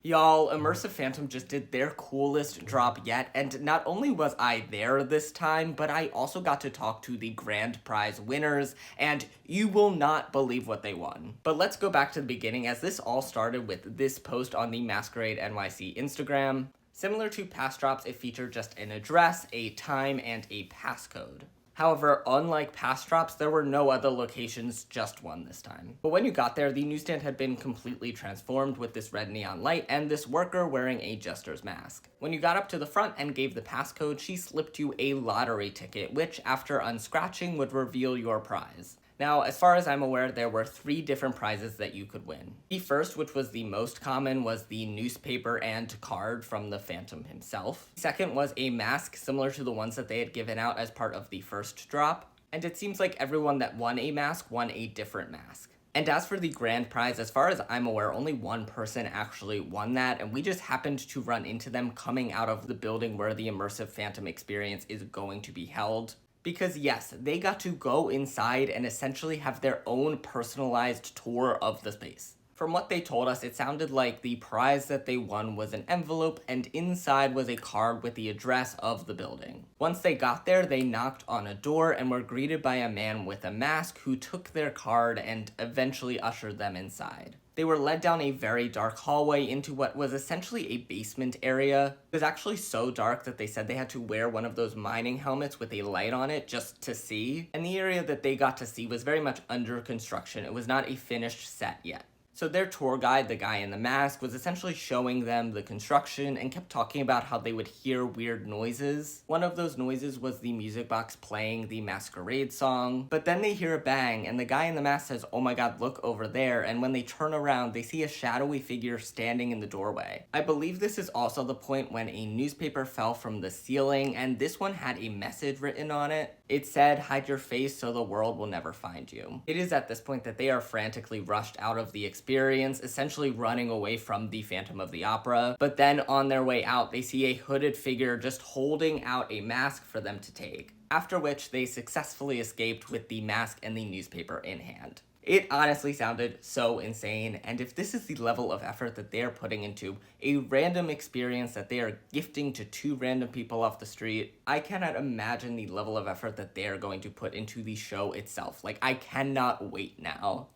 Y'all, Immersive Phantom just did their coolest drop yet, and not only was I there this time, but I also got to talk to the grand prize winners, and you will not believe what they won. But let's go back to the beginning, as this all started with this post on the Masquerade NYC Instagram. Similar to past drops, it featured just an address, a time, and a passcode. However, unlike past drops, there were no other locations, just one this time. But when you got there, the newsstand had been completely transformed with this red neon light and this worker wearing a jester's mask. When you got up to the front and gave the passcode, she slipped you a lottery ticket, which after unscratching would reveal your prize. Now, as far as I'm aware, there were 3 different prizes that you could win. The first, which was the most common, was the newspaper and card from the Phantom himself. The second was a mask similar to the ones that they had given out as part of the first drop. And it seems like everyone that won a mask won a different mask. And as for the grand prize, as far as I'm aware, only one person actually won that, and we just happened to run into them coming out of the building where the Immersive Phantom experience is going to be held. Because yes, they got to go inside and essentially have their own personalized tour of the space. From what they told us, it sounded like the prize that they won was an envelope, and inside was a card with the address of the building. Once they got there, they knocked on a door and were greeted by a man with a mask who took their card and eventually ushered them inside. They were led down a very dark hallway into what was essentially a basement area. It was actually so dark that they said they had to wear one of those mining helmets with a light on it just to see. And the area that they got to see was very much under construction. It was not a finished set yet. So their tour guide, the guy in the mask, was essentially showing them the construction and kept talking about how they would hear weird noises. One of those noises was the music box playing the Masquerade song, but then they hear a bang and the guy in the mask says, "Oh my god, look over there," and when they turn around, they see a shadowy figure standing in the doorway. I believe this is also the point when a newspaper fell from the ceiling, and this one had a message written on it. It said, "Hide your face so the world will never find you." It is at this point that they are frantically rushed out of the experience, essentially running away from the Phantom of the Opera. But then on their way out, they see a hooded figure just holding out a mask for them to take. After which they successfully escaped with the mask and the newspaper in hand. It honestly sounded so insane, and if this is the level of effort that they are putting into a random experience that they are gifting to 2 random people off the street, I cannot imagine the level of effort that they are going to put into the show itself. Like, I cannot wait now.